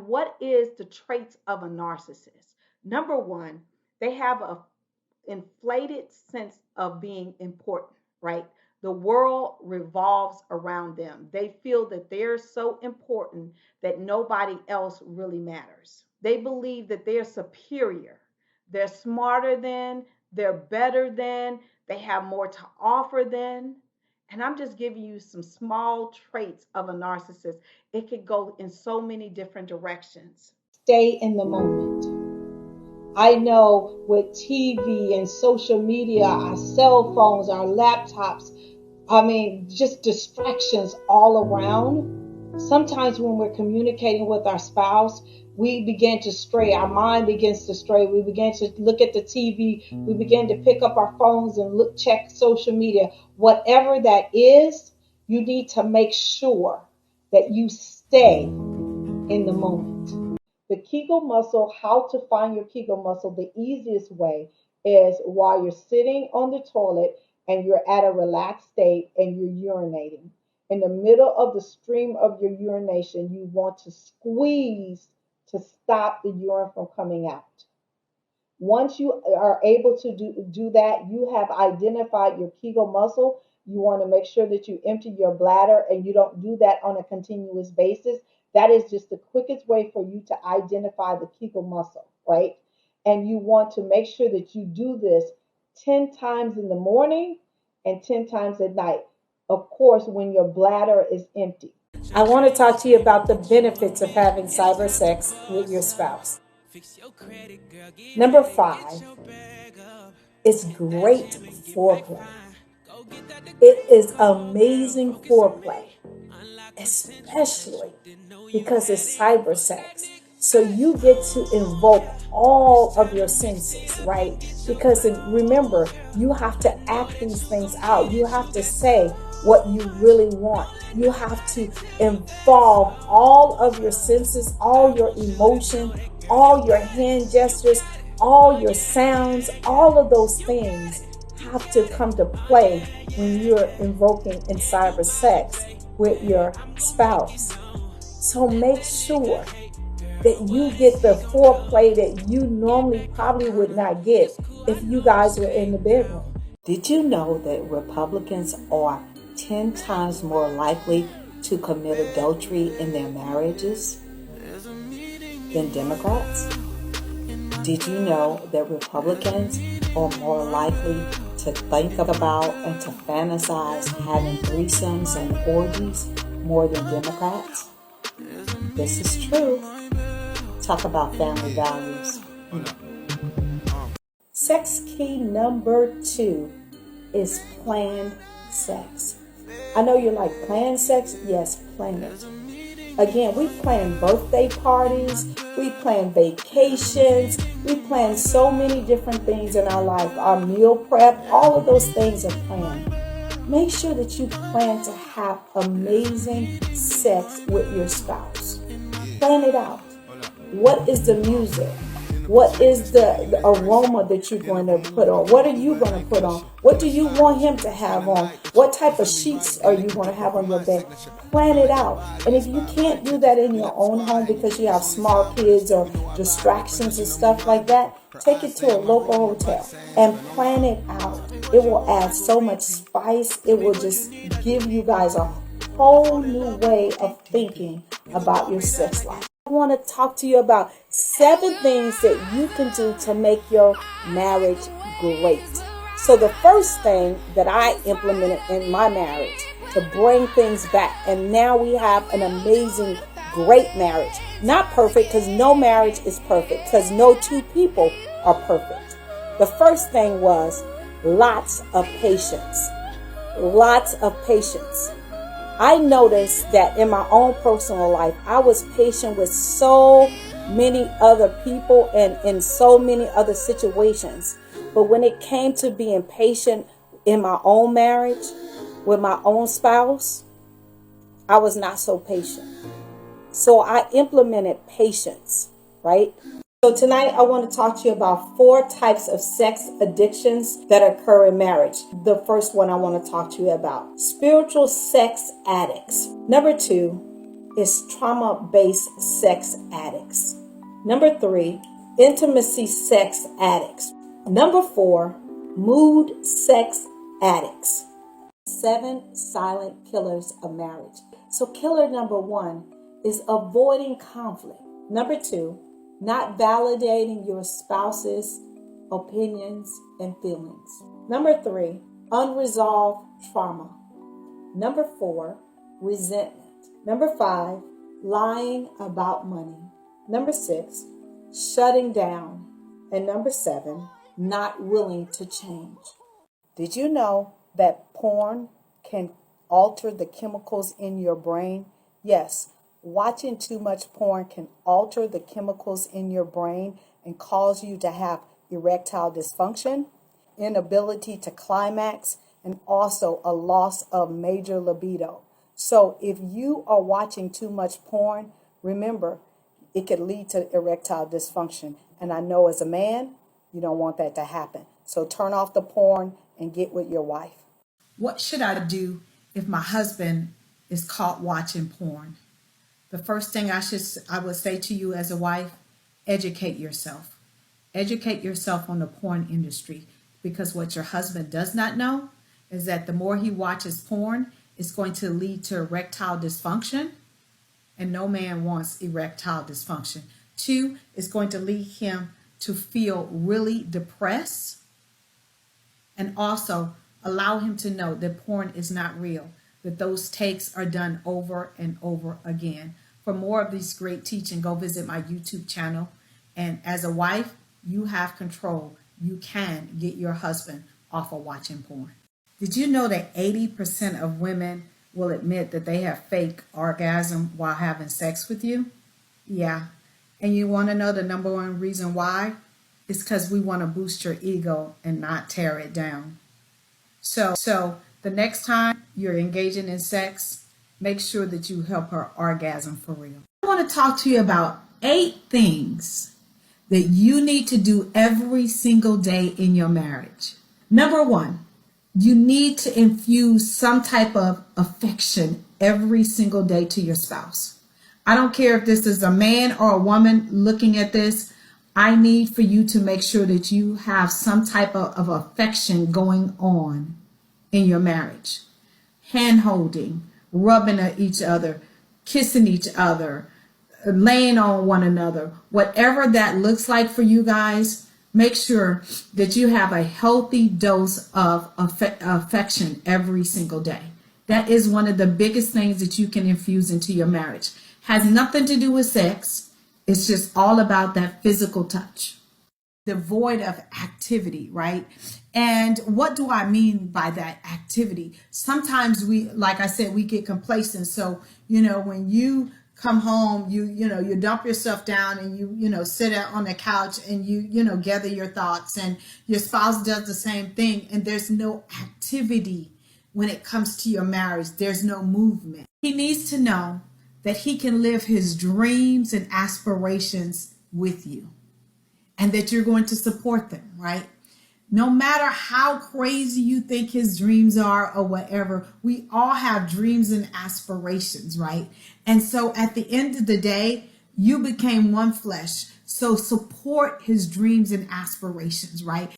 what is the traits of a narcissist? Number one, they have a inflated sense of being important, right? The world revolves around them. They feel that they're so important that nobody else really matters. They believe that they're superior, they're smarter than, they're better than, they have more to offer than. And I'm just giving you some small traits of a narcissist. It could go in so many different directions. Stay in the moment. I know with TV and social media, our cell phones, our laptops, just distractions all around. Sometimes when we're communicating with our spouse, we begin to stray. Our mind begins to stray. We begin to look at the TV. We begin to pick up our phones and check social media. Whatever that is, you need to make sure that you stay in the moment. The Kegel muscle, how to find your Kegel muscle, the easiest way is while you're sitting on the toilet and you're at a relaxed state and you're urinating. In the middle of the stream of your urination, you want to squeeze to stop the urine from coming out. Once you are able to do that, you have identified your Kegel muscle. You want to make sure that you empty your bladder, and you don't do that on a continuous basis. That is just the quickest way for you to identify the Kegel muscle, right? And you want to make sure that you do this 10 times in the morning and 10 times at night. Of course, when your bladder is empty. I want to talk to you about the benefits of having cyber sex with your spouse. Number 5, it's great foreplay. It is amazing foreplay, especially because it's cyber sex. So you get to invoke all of your senses, right? Because remember, you have to act these things out. You have to say what you really want. You have to involve all of your senses, all your emotion, all your hand gestures, all your sounds, all of those things have to come to play when you're invoking in cyber sex with your spouse. So make sure that you get the foreplay that you normally probably would not get if you guys were in the bedroom. Did you know that Republicans are 10 times more likely to commit adultery in their marriages than Democrats? Did you know that Republicans are more likely to think about and to fantasize having threesomes and orgies more than Democrats? This is true. Talk about family values. Sex key number 2 is planned sex. I know you're like, planned sex? Yes, plan it. Again, we plan birthday parties, we plan vacations, we plan so many different things in our life. Our meal prep, all of those things are planned. Make sure that you plan to have amazing sex with your spouse. Plan it out. What is the music? What is the aroma that you're going to put on? What are you going to put on? What do you want him to have on? What type of sheets are you going to have on your bed? Plan it out. And if you can't do that in your own home because you have small kids or distractions and stuff like that, take it to a local hotel and plan it out. It will add so much spice. It will just give you guys a whole new way of thinking about your sex life. I want to talk to you about 7 things that you can do to make your marriage great. So the first thing that I implemented in my marriage to bring things back, and now we have an amazing, great marriage. Not perfect, because no marriage is perfect, because no 2 people are perfect. The first thing was lots of patience. Lots of patience. I noticed that in my own personal life, I was patient with so many other people and in so many other situations. But when it came to being patient in my own marriage, with my own spouse, I was not so patient. So I implemented patience, right? So tonight I want to talk to you about 4 types of sex addictions that occur in marriage. The first one I want to talk to you about: spiritual sex addicts. Number 2, is trauma-based sex addicts. Number 3, intimacy sex addicts. Number 4, mood sex addicts. 7 silent killers of marriage. So killer number 1 is avoiding conflict. Number 2, not validating your spouse's opinions and feelings. Number 3, unresolved trauma. Number 4, resentment. Number 5, lying about money. Number 6, shutting down. And number 7, not willing to change. Did you know that porn can alter the chemicals in your brain? Yes, watching too much porn can alter the chemicals in your brain and cause you to have erectile dysfunction, inability to climax, and also a loss of major libido. So if you are watching too much porn, remember, it could lead to erectile dysfunction. And I know as a man, you don't want that to happen. So turn off the porn and get with your wife. What should I do if my husband is caught watching porn? The first thing I would say to you as a wife, educate yourself. Educate yourself on the porn industry, because what your husband does not know is that the more he watches porn, it's going to lead to erectile dysfunction, and no man wants erectile dysfunction. 2, it's going to lead him to feel really depressed, and also allow him to know that porn is not real, that those takes are done over and over again. For more of these great teaching, go visit my YouTube channel. And as a wife, you have control. You can get your husband off of watching porn. Did you know that 80% of women will admit that they have fake orgasm while having sex with you? Yeah. And you want to know the number one reason why? It's because we want to boost your ego and not tear it down. So the next time you're engaging in sex, make sure that you help her orgasm for real. I want to talk to you about 8 things that you need to do every single day in your marriage. Number 1, you need to infuse some type of affection every single day to your spouse. I don't care if this is a man or a woman looking at this. I need for you to make sure that you have some type of affection going on in your marriage. Hand holding, rubbing at each other, kissing each other, laying on one another. Whatever that looks like for you guys, make sure that you have a healthy dose of affection every single day. That is one of the biggest things that you can infuse into your marriage. Has nothing to do with sex. It's just all about that physical touch. Devoid of activity, right? And what do I mean by that activity? Sometimes we, like I said, we get complacent. So, when you come home, you dump yourself down and you sit out on the couch and you gather your thoughts, and your spouse does the same thing, and there's no activity when it comes to your marriage. There's no movement. He needs to know that he can live his dreams and aspirations with you, and that you're going to support them, right? No matter how crazy you think his dreams are or whatever, we all have dreams and aspirations, right? And so at the end of the day, you became one flesh. So support his dreams and aspirations, right?